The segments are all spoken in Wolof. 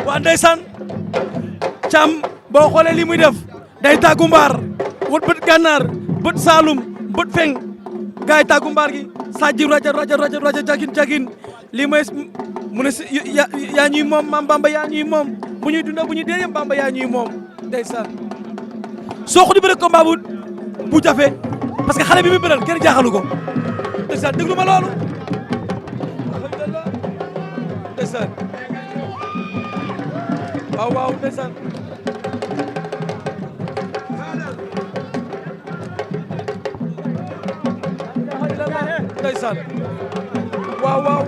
waa ndeysaan Thiam boo xoolee li muy def day tàggu mbaar wut bët gànnaar bët saalum bët feng gaay yi tàggu mbaar gi sajji raja jagin li may mu ne si yaa ñuy moom maam Bamba yaa ñuy moom bu ñuy dunda bu ñuy dee Bamba yaa ñuy moom ndeysaan soo ko di bëre combat bu jafe parce que xale bi mu bëral kenn jaaxalu ko ndeysaan déglu ma loolu alhamdulillah ndeysaan waaw ndeysaan ndeysaan waaw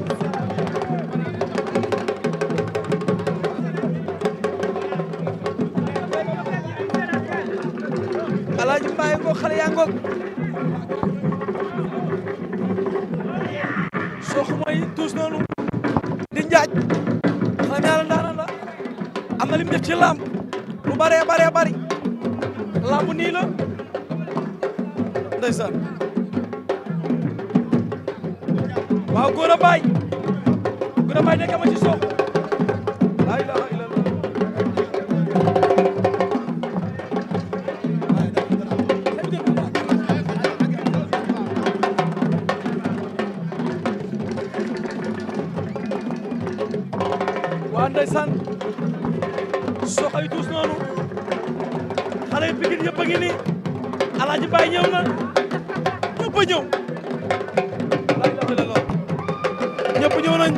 Alaaji Mbaye ngoog xale yaa ngoog soo mooy tuus noonu di njaaj xale ñaara ndaana la am na lim def ci lamb lu bare bari lamb nii la ndeysaan waaw góor a baay nekk ma ci soox laa ilaaha illallah waa ndeysaan soxay tuus noonu xale yi Pikine yëpp a ngi nii Alaaji Baay ñëw na ñëpp a ñëw laa ilaaha illallah ñëpp ñëw nañ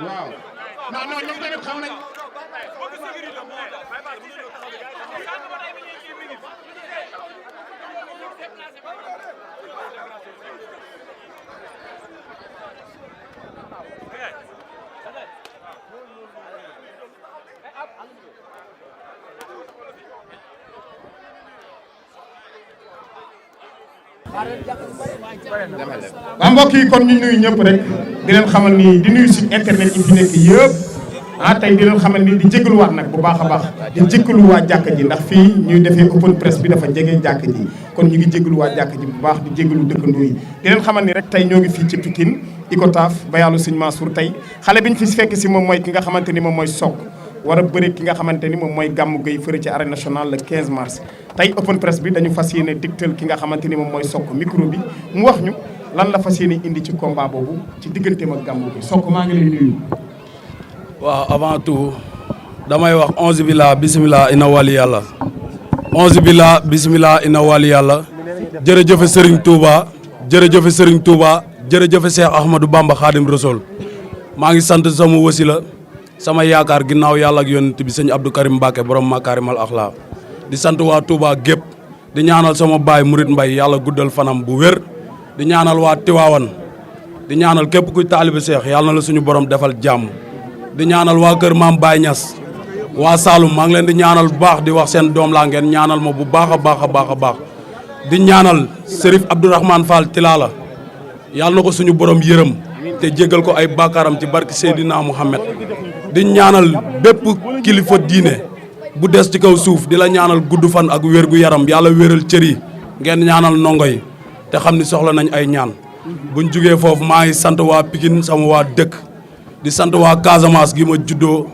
waaw non non ñoom tamit xam nañ waa mbokk yi kon ñu nuyu ñëpp rek di leen xamal ni di nuyu site internet yi fi nekk yëpp tey di leen xamal ni di jégaluwaat nag bu baax a baax di jégaluwaat jàkk ji ndax fii ñuy defee open press bi dafa jege jàkk ji kon ñu ngi jégaluwaat jàkk ji bu baax di jégalu dëkkandoo yi di leen xamal ni rek tey ñoo ngi fii ci Pikine Icotaf ba yàllu Sëñ Mansour tey xale bi ñu fi fekk si moom mooy ki nga xamante ni moom mooy Sokh war a bëri ki nga xamante ni moom mooy Gamou Gueye fële ci arène nationale le 15 mars tey open press bi dañu fas yéene digtal ki nga xamante ni moom mooy Sokh micro bi mu wax ñu lan la fas yéene indi ci combat boobu ci digganteem ak Gamou Gueye Sokh maa ngi lay nuyu. waaw avant tout damay wax onze billah bisimilah ina wali yàlla onze billah bisimilah ina wali yàlla jërëjëfe Serigne Touba jërëjëfe Serigne Touba jërëjëfe Cheikh Ahmadou Bamba Khadim Rassoul maa ngi sant sama wasila sama yaakaar ginnaaw yàlla ak yonent bi sëñ Abdou Karim Mbacke borom Makarimal Akhlaq di sant waa Touba gépp di ñaanal sama baay Murit Mbay yàlla guddal fanam bu wér di ñaanal waa Tiwaawan di ñaanal képp kuy taalibe Cheikh yàlla na la suñu borom defal jàmm di ñaanal waa kër Maam Baye Niass waa Saloum maa ngi leen di ñaanal bu baax di wax seen doom laa ngeen ñaanal ma bu baax a baax a baax a baax di ñaanal Serif Abdourahmane Fall Tilala yàlla na ko suñu borom yërëm te jégal ko ay bàkkaaram ci barki Seydina Mouhamed di ñaanal bépp kilifa diine bu des ci kaw suuf di la ñaanal gudd fan ak wér gu yaram yàlla wéral cër yi ngeen ñaanal ndongo yi te xam ni soxla nañ ay ñaan buñ jugee foofu maa ngi sant waa Pikine sama waa dëkk di sant waa Casamance gi ma juddoo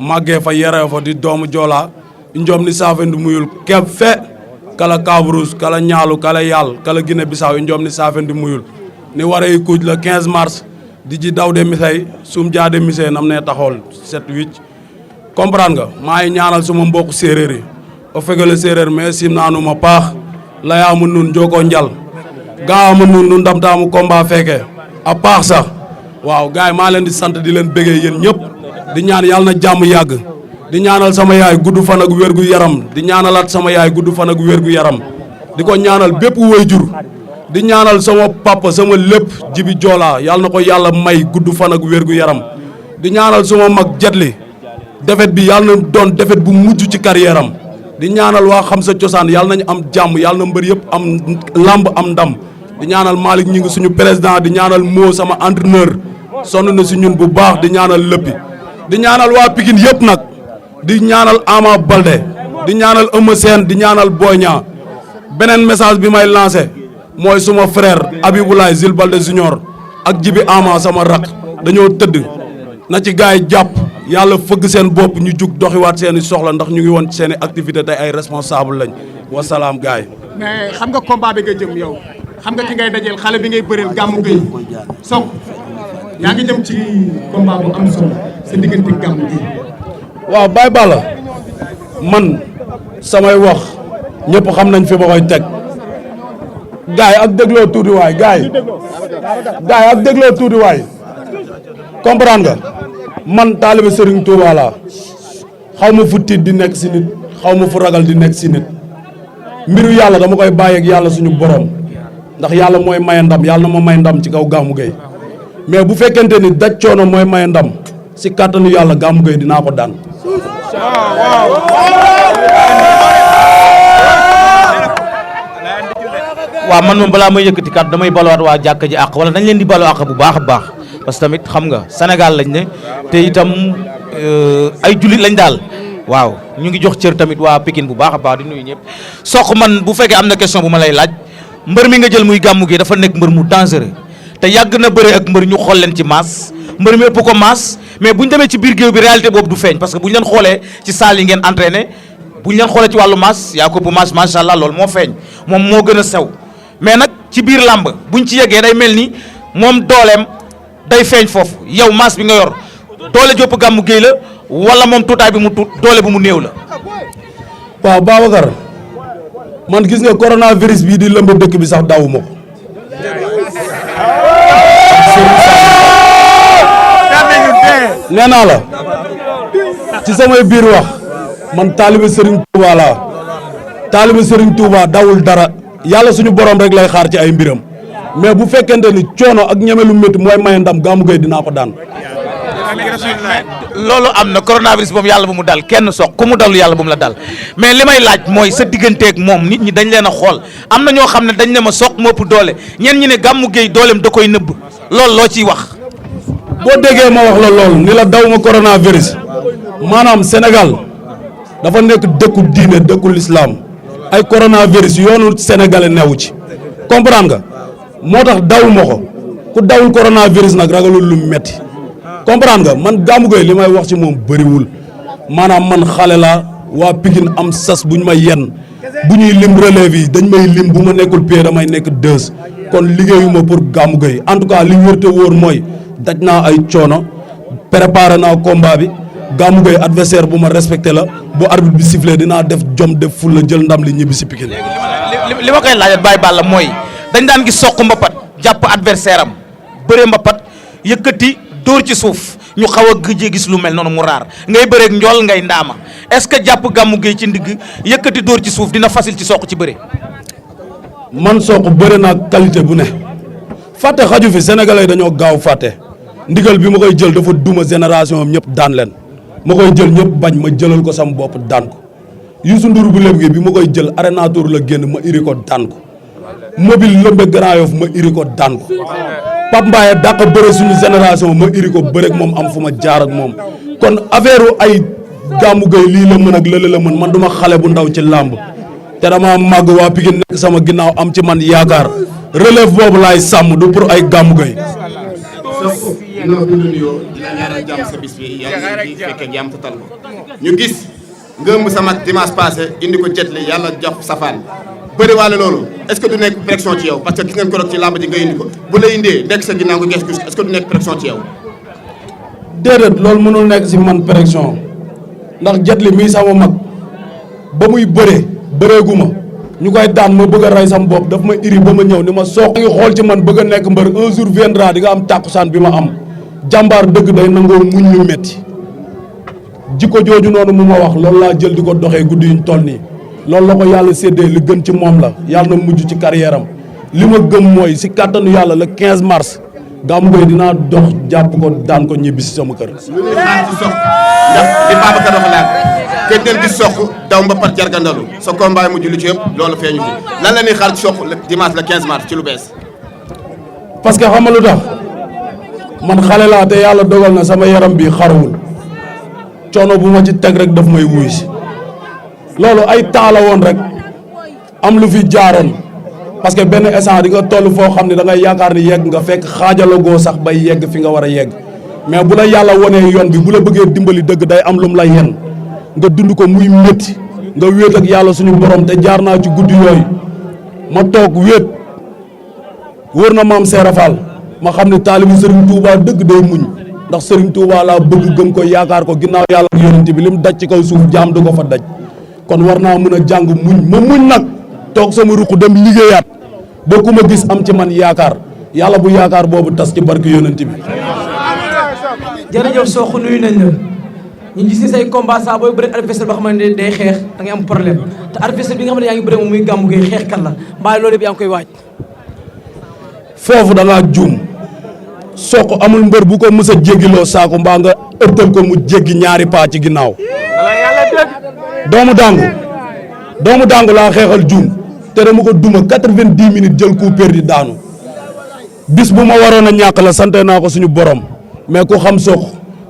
màggee fa yaree fa di doomu Joola njom ni saafendu muyul keb fe kala Kabrousse kala ñaalu kala yàll kala Guinée Bissau njom ni saafendu muyul ni waree kuuj la 15 mars di ji daw de misay sum jaade misee nam ne taxool 7-8 comprendre nga maa ngi ñaanal suma mbokk séeréer yi o fegale séeréer mais sim naanuma paax layaamu nun joko njal gaawama nun nu ndamtaamu combat fekke a paax sax waaw gars yi maa leen di sant di leen bëggee yéen ñëpp di ñaan yàlla na jàmm yàgg di ñaanal sama yaay gudd fan ak wér gu yaram di ñaanalaat sama yaay gudd fan ak wér gu yaram di ko ñaanal bépp waajur di ñaanal sama papa sama lépp Jibi Joola yàlla na ko yàlla may gudd fan ak wér gu yaram di ñaanal sama mag Jetli defet bi yàlla na doon defet bu mujj ci carrière am di ñaanal waa xam sa cosaan yàlla nañu am jàmm yàlla na mbër yëpp am lamb am ndam di ñaanal Malick ñi ngi suñu président di ñaanal moo sama entraîneur sonn na si ñun bu baax di ñaanal lëppi di ñaanal waa Pikine yëpp nag di ñaanal Ama Baldé di ñaanal Eumeu Sène di ñaanal Boy Niang beneen message bi may lancé mooy suma frère Abiboulaye Zil Baldé Junior ak Jibi Ama sama rak dañoo tëdd na ci gars yi jàpp yàlla fëgg seen bopp ñu jug doxiwaat seen i soxla ndax ñu ngi woon seen i activité tey ay responsable lañ wasalaam gars yi. mais xam nga combat bi nga jëm yow xam nga ki ngay dajeel xale bi ngay bëreel Gamou Gueye Sokh yaa ngi jëm ci combat bu am solo sa diggante Gamou Gueye. waaw Baye Balla man samay wax ñëpp xam nañ fi ma koy teg gars yi ak dégloo tuuti waay gars yi ak dégloo tuuti waay comprendre nga man taalibe Serigne Touba laa xaw ma fu tiit di nekk si nit xaw ma fu ragal di nekk si nit mbiru yàlla dama koy bàyyi ak yàlla suñu borom ndax yàlla mooy maye ndam yàlla na ma may ndam ci kaw Gamou Gueye mais bu fekkente ni daj coono mooy maye ndam si kàttanu yàlla Gamou Gueye dinaa ko daan. waaw man moom balaa may yëkkati kàddu damay balowaat waa jàkka ji àq wala dañ leen di baloo àq bu baax a baax parce que tamit xam nga Sénégal lañ ne te itam ay jullit lañ daal waaw ñu ngi jox cër tamit waa Pikine bu baax a baax di nuyu ñëpp Sokh man bu fekkee am na question bu ma lay laaj mbër mi nga jël muy Gamou Gueye dafa nekk mbër mu dangereux te yàgg na bëre ak mbër ñu xool leen ci maas mbër mi ëpp ko maas mais bu ñu demee ci biir géew bi réalité boobu du feeñ parce que bu ñu leen xoolee ci salle yi ngeen entraîné bu ñu leen xoolee ci wàllu maas yaa ko bu maas macha allah loolu moo feeñ moom moo gën a sew mais nag ci biir làmb buñ ci yeggee day mel ni moom dooleem day feeñ foofu yow maas bi nga yor doole jopp Gamou Gueye la wala moom tuutaay bi mu tuut doole bu mu néew la. waaw Babacar man gis nga coronavirus bii di lëmb dëkk bi sax dawuma ko. nee naa la ci samay biir wax man taalibe Serigne Touba laa taalibe Serigne Touba dawul dara yàlla suñu borom rek lay xaar ci ay mbiram mais bu fekkente ni coono ak ñeme lu métti mooy maye ndam Gamou Gueye dinaa ko daan. loolu am na coronavirus moom yàlla bu mu dal kenn Sokh ku mu dalu yàlla bu mu la dal mais li may laaj mooy sa digganteeg moom nit ñi dañ leen a xool am na ñoo xam ne dañ ne ma Sokh moo ëpp doole ñenn ñi ne Gamou Gueye dooleem da koy nëbb loolu loo ciy wax. boo déggee ma wax la lool ni la daw ma coronavirus maanaam Sénégal dafa nekk dëkku diine dëkku lislaam ay coronavirus yoonu sénégalais newu ci comprendre nga moo tax daw ma ko ku dawul coronavirus nag ragalul lu metti comprendre nga man Gamou Gueye li may wax ci moom bëriwul maanaam man xale la waa Pikine am sas bu ñu may yenn bu ñuy lim relève yi dañ may lim bu ma nekkul pied damay nekk deux kon liggéeyuma pour Gamou Gueye en tout cas li wér te wóor mooy daj naa ay coono préparé naa combat bi Gamou Gueye adversaire bu ma respecté la bu arbitre bi sifflé dinaa def jom def ful la jël ndam li ñibbi si Pikine. li ma koy laajat Baye Balla mooy dañ daan gis Sokh mbapat jàpp adversaire am bëre mbapat yëkkati dóor ci suuf ñu xaw a gëjee gis lu mel noonu mu raar ngay bëreeg njool ngay ndaama est-ce que jàpp Gamou Gueye ci ndigg yëkkati dóor ci suuf dina facile ci Sokh ci bëre. man Sokh bëre naa qualité bu ne fàtte xaju fi sénégalais dañoo gaaw fàtte ndigal bi ma koy jël dafa duma génération am ñëpp daan leen ma koy jël ñëpp bañ ma jëlal ko sama bopp daan ko Youssou Ndour bu léb gi bi ma koy jël Arena Tour la génn ma iri ko daan ko mobile lëmbe Grand Yoff ma iri ko daan ko Pape Mbaye dàq bëre suñu génération ma iri ko bëre ak moom am fu ma jaar ak moom kon affaire ay Gamou Gueye lii la mën ak lële la mën man duma xale bu ndaw ci làmb te dama màgg waa Pikine nekk sama ginnaaw am ci man yaakaar relève boobu laay sàmm du pour ay Gamou Gueye. ginnaaw bi ñu nuyoo dina ñaanal jàmm sa bis bi yàlla ngi fekkee jàmm te tal ko ñu gis nga ëmb sama dimanche passé indi ko jetle yàlla jox safaan bëri waale loolu est-ce que du nekk pression ci yow parce que gis ngeen ko rek ci làmb ji nga indi ko bu la indee nekk sa ginnaaw nga gees gis est-ce que du nekk pression ci yow. déedéet loolu mënul nekk si man pression ndax jetle mii sama mag ba muy bëreeguma ñu koy daan ma bëgg a rey sama bopp daf ma iri ba ma ñëw ni ma Sokh ngi xool ci man bëgg a nekk mbër un jour viendra di nga am tàkkusaan bi ma am jàmbaar dëgg day nangoo muñ lu metti jikko jooju noonu mu ma wax loolu laa jël di ko doxee guddi yuñ toll nii loolu la ko yàlla séddee li gën ci moom la yàlla na mujj ci carrière am li ma gëm mooy si kàttanu yàlla le 15 mars Gamou Gueye dinaa dox jàpp ko daan ko ñibbi si sama kër. lu ñuy xaar ci Sokh ndax li Babacar wax laat gëj ngeen gis Sokh daw mba par jargandalu sa combat mujj lu ci yëpp loolu feeñu ci lan la ñuy xaar ci Sokh le dimanche le 15 mars ci lu bees. parce que xam nga lu tax man xale laa te yàlla dogal na sama yaram bi xaruwul coono bu ma ci teg rek daf may wuy si loolu ay temps la woon rek am lu fi jaaroon parce que benn instant di nga toll foo xam ne da ngay yaakaar ni yegg nga fekk xaajalagoo sax bay yegg fi nga war a yegg mais bu la yàlla wonee yoon bi bu la bëggee dimbali dëgg day am lum la yen nga dund ko muy métti nga wéet ak yàlla suñu borom te jaar naa ci guddi yooyu ma toog wéet wóor na maam Seera Fall ma xam ne taalibu Serigne Touba dëgg day muñ ndax Serigne Touba laa bëgg gëm ko yaakaar ko ginnaaw yàlla ak yonent bi lim daj ci kaw suuf jaam du ko fa daj kon war naa mën a jàng muñ ma muñ nag toog sama ruq dem liggéeyaat ba ku ma gis am ci man yaakaar yàlla bu yaakaar boobu tas ci barke yonent bi. jërëjëf Sokh nuyu nañ la ñu gis ni say combat saa booy bëre adversaire boo xamante ne day xeex da ngay am problème te adversaire bi nga xam ne yaa ngi bëre moom muy Gamou Gueye xeex kan la mbaa loolu yëpp yaa ngi koy waaj. foofu da ngaa juum Sokh amul mbër bu ko mës a jéggiloo saako mbaa nga ëppal ko mu jéggi ñaari paa ci ginnaaw. doomu dàngu laa xeexal juum te dama ko duma 90 minutes jël coup perdu daanu bis bu ma waroon a ñàkk la sante naa ko suñu borom mais ku xam Sokh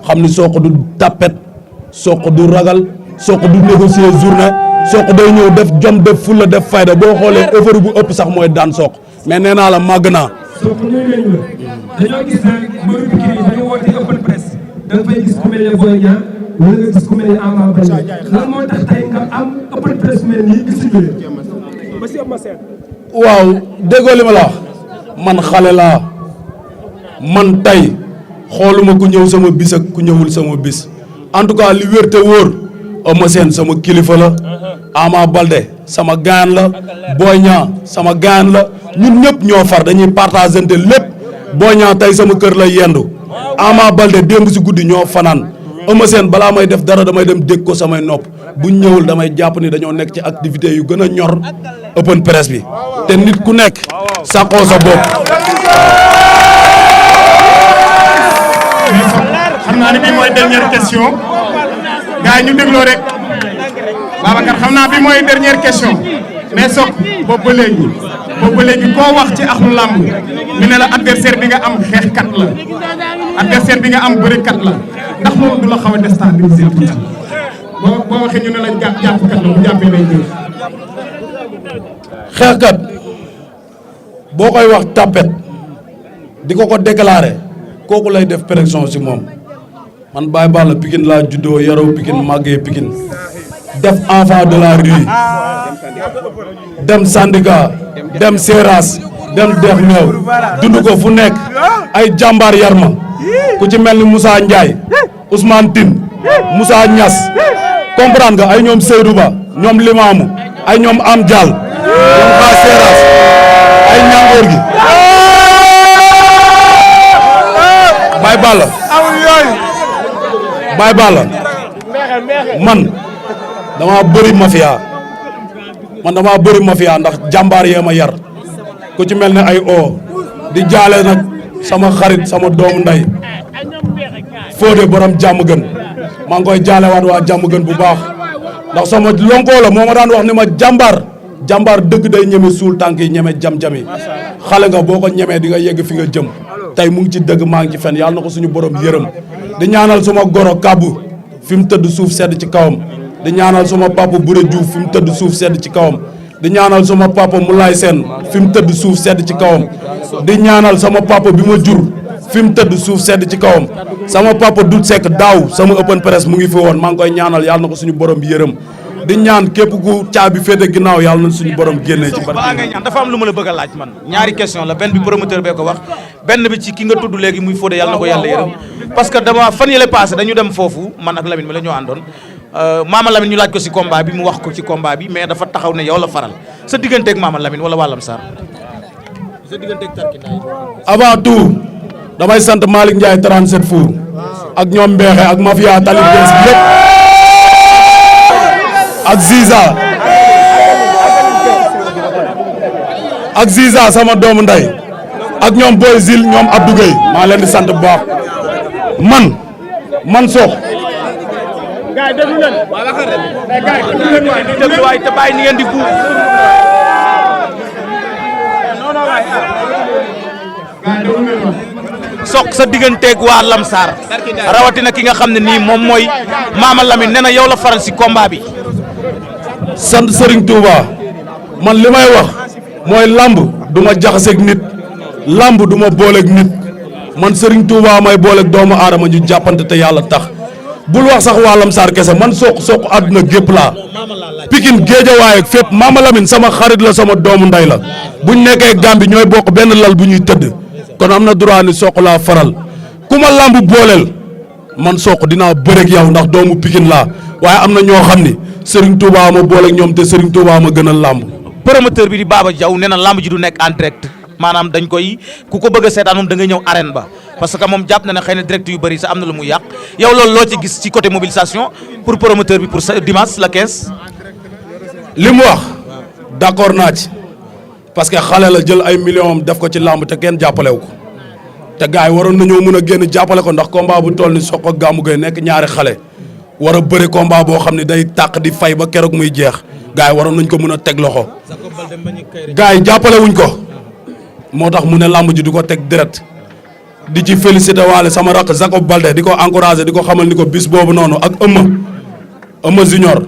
xam ni Sokh du tapet Sokh du ragal Sokh du négocier journée Sokh day ñëw def jom def fulla def fayda boo xoolee effort bu ëpp sax mooy daan Sokh mais nee naa la màgg naa. Sokh ñooy nañu la dañoo gis nag mbëru Pikine yi dañoo woote open press da nga fay gis ku mel ne Boy Niang wala nga gis ku mel ne Ama Baldé lan moo tax tey nga am open press mel nii gisuñu leen ba si ma seet. waaw déggoo li ma la wax man xale laa man tey xooluma ku ñëw sama bis ak ku ñëwul sama bis en tout cas li wér te wóor Eumeu Sène sama kilifa la Ama Baldé sama gaan la Boy Niang sama gaan la ñun ñëpp ñoo far dañuy partagante lépp Boy Niang tey sama kër lay yendu Ama Baldé démb si guddi ñoo fanaan Eumeu Sène balaa may def dara damay dem dégg ko samay nopp buñ ñëwul damay jàpp ni dañoo nekk ci activité yu gën a ñor open press bi te nit ku nekk sàqoo sa bopp. xam naa ne bii mooy dernière question gars yi ñu dégloo rek Babacar xam naa bii mooy dernière question mais Sokh boobu ba léegi koo wax ci axlu làmb ñu ne la adversaire bi nga am xeexkat la adversaire bi nga am bërekat la ndax moom du la xaw a déstabiliser tuuti boo waxee ñu ne la jàppkat la bu jàppee lay jël. xeexkat boo koy wax tapet di ko déclaré kooku lay def pression si moom man Baye Balla Pikine laa juddoo yaroo Pikine màggee Pikine def enfant de la rue dem syndicat dem Seras dem dex meew dund ko fu nekk ay jàmbaar yarma ku ci mel ni Moussa Ndiaye Ousmane Tine Moussa Niass comprendre nga ay ñoom Seydou Ba ñoom Limamou ay ñoom Am Dial ñoom xaa Seras ay ñangoor gi Baye Balla Baye Balla man dama bëri mafia ndax jàmbaar yee ma yar ku ci mel ne ay o di jaale nag sama xarit sama doomu nday Fodé borom jàmm gën maa ngi koy jaale waat waa jàmm gën bu baax ndax sama lonkoo la moo ma daan wax ni ma jàmbaar dëgg day ñeme suul tànk yi ñeme jam-jam yi xale nga boo ko ñemee di nga yegg fi nga jëm tey mu ngi ci dëgg maa ngi ci fen yàlla na ko suñu borom yërëm di ñaanal suma goro kàbbu fi mu tëdd suuf sedd ci kawam di ñaanal suma papa Bouré Diouf fi mu tëdd suuf sedd ci kawam di ñaanal sama papa Moulay Sène fi mu tëdd suuf sedd ci kawam di ñaanal sama papa bi ma jur fi mu tëdd suuf sedd ci kawam sama papa Dut Seck daaw sama open press mu ngi fi woon maa ngi koy ñaanal yàlla na ko suñu borom bi yërëm di ñaan képp ku caabi féete ginnaaw yàlla na suñu borom génnee ci barke. balaa ngay ñaan dafa am lu ma la bëgg a laaj man ñaari question la benn bi promoteur bee ko wax benn bi ci ki nga tudd léegi muy Fodé yàlla na ko yàlla yërëm parce que dama fan yële passé dañu dem foofu man ak Lamine mi la ñoo àndoon Mama Lamine ñu laaj ko ci combat bi mu wax ko ci combat bi mais dafa taxaw ne yow la faral sa digganteeg Mama Lamine wala wàllam Sarr sa digganteeg Tarkinda avant tout damay sant Malick Ndiaye 37 Four ak ñoom Mbeexe ak mafia talib bees bi yëpp ak Ziza sama doomu nday ak ñoom Boy Zil ñoom Abdou Gueye maa leen di sant bu baax man Sokh gars yi déglu leen waay te bàyyi ni ngeen di buub Sokh sa digganteeg waa Lamsar rawatina ki nga xam ne nii moom mooy Mama Lamine nee na yow la faral si combat bi. sant Serigne Touba man li may wax mooy lamb du ma jaxaseeg nit lamb du ma booleeg nit man Serigne Touba may booleeg doomu aadama ñu jàppante te yàlla tax bul wax sax waa Lamsar kese man Sokh àdduna gépp laa Pikine Géejawaay ak fépp Mama Lamine sama xarit la sama doomu nday la buñ nekkee Gambie ñooy bokk benn lal bu ñuy tëdd kon am na droit ni Sokh laa faral ku ma lamb booleel man Sokh dinaa bëreeg yow ndax doomu Pikine laa waaye am na ñoo xam ni Serigne Touba ma booleeg ñoom te Serigne Touba ma gënal lamb. promoteur bi di Baba Diaw nee na lamb ji du nekk en direct maanaam dañ koy ku ko bëgg a seetaan moom da nga ñëw arène ba parce que moom jàpp na ne xëy na direct yu bëri sax am na lu muy yàq yow loolu loo ci gis ci côté mobilisation pour promoteur bi pour dimanche la 15. li mu wax d'accord naa ci parce que xale la jël ay millions am def ko ci lamb te kenn jàppalewu ko te gars yi waroon nañoo mën a génn jàppale ko ndax combat bu toll ni Sokh ak Gamou Gueye nekk ñaari xale war a bëri combat boo xam ne day tàq di fay ba keroog muy jeex gars yi waroon nañ ko mën a teg loxo gars yi jàppale wuñ ko moo tax mu ne làmb ji di ko teg direct di ci félicité waale sama rakk Jacob Balde di ko encouragé di ko xamal ni ko bis boobu noonu ak Eumeu Junior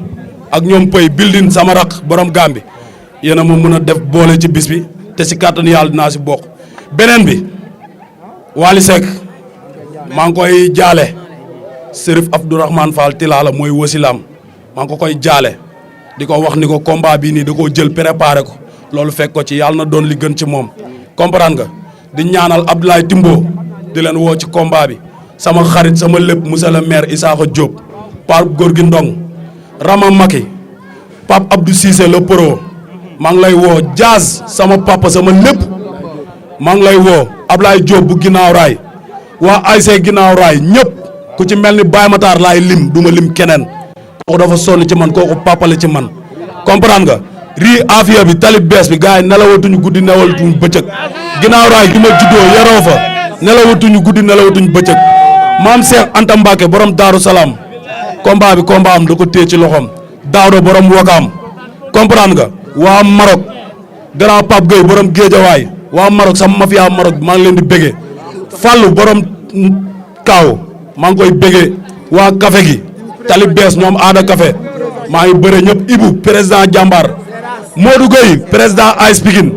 ak ñoom Pay building sama rakk borom Gambi yéen a ma mën a def boole ci bis bi te si kàttan yàlla dinaa si bokk beneen bi Wally Seck maa ngi koy jaale Serif Abdourahmane Fall Tilala mooy wasilaam maa ngi ko koy jaale di ko wax ni ko combat bii nii da koo jël préparé ko loolu fekk ko ci yàlla na doon li gën ci moom comprendre nga di ñaanal Abdoulaye Timbo di leen woo ci combat bi sama xarit sama lépp monsieur le maire Issakha Diop Pape Gorgui Ndong Rama Maki Pape Abdou Cissé le pro maa ngi lay woo Diaz sama papa sama lépp maa ngi lay woo Ablaye Diop bu ginnaaw raay waa ASC ginnaaw raay ñëpp ku ci mel ni Baye Matar laay lim du ma lim keneen kooku dafa sonn ci man kooku papa la ci man comprendre nga rii afia bi talib bees bi gars yi nelawatuñu guddi nelawatuñu bëccëg ginnaaw raay gi ma juddoo yaroo fa nelawatuñu guddi nelawatuñu bëccëg maam Cheikh Anta Mbacke borom Daaru Salaam combat bi combat am da ko téye ci loxoom Daawda borom Wakaam comprendre nga waa Maroc grand Pape Gueye borom Géejawaay waa Maroc sama mafia Maroc maa ngi leen di béggee Fallou borom Kaaw maa ngi koy béggee waa café gi tali bees ñoom aada café maa ngi bëre ñëpp Ibou président Jambar Modou Gueye président AS Pikine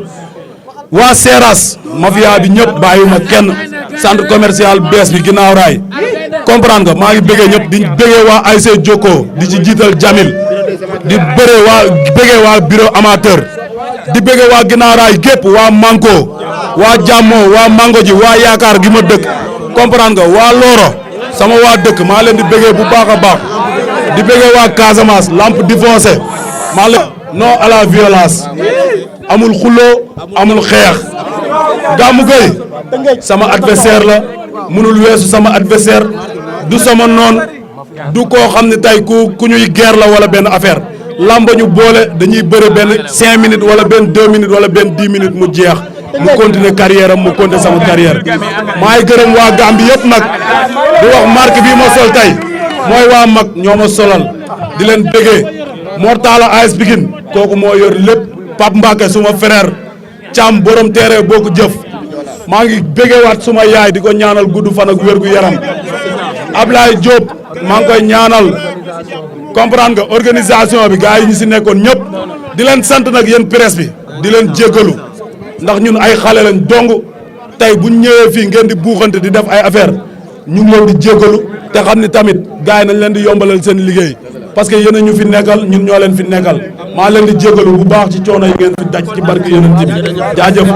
waa Seras mafia bi ñëpp bàyyiwuma kenn centre commercial bees bi ginnaaw raay comprendre nga maa ngi bëggee ñëpp di bëggee waa ASC Jokko di ci jiital Jamil di bëggee waa bureau amateur di bëggee waa ginnaaw raay gépp waa Manko waa Jammo waa Mango ji waa yaakaar gi ma dëkk comprendre nga waa Loro sama waa dëkk maa leen di bëggee bu baax a baax di bëggee waa Casamance lampe divorcé maa leen non à la violence amul xuloo amul xeex Gamou Gueye sama adversaire la mënul weesu sama adversaire du sama noon du koo xam ne tey ku ñuy guerre la wala benn affaire lamba ñu boole dañuy bëre benn 5 minutes wala benn 2 minutes wala benn 10 minutes mu jeex mu continuer carrière am mu continuer sama carrière maa ngi gërëm waa Gambie yëpp nag di wax marque bii ma sol tey mooy waa mag ñoo ma solal di leen bëggee Mor Talla AS Pikine kooku moo yor lépp Pape Mbacke suma frère Thiam borom terrain boo ko jëf maa ngi bëggeewaat suma yaay di ko ñaanal gudd fan ak wér gu yaram Ablaye Diop maa ngi koy ñaanal comprendre nga organisation bi gars yi ñu si nekkoon ñëpp di leen sant nag yéen presse bi di leen jéggalu ndax ñun ay xale lañ dong tey buñ ñëwee fii ngeen di buuxante di def ay affaire ñu ngi leen di jéggalu te xam ni tamit gars yi nañ leen di yombalal seen liggéey parce que yéen ñu fi nekkal ñun ñoo leen fi nekkal maa leen di jéggalu bu baax ci coono yi ngeen fi daj ci barke yonent bi jaajëf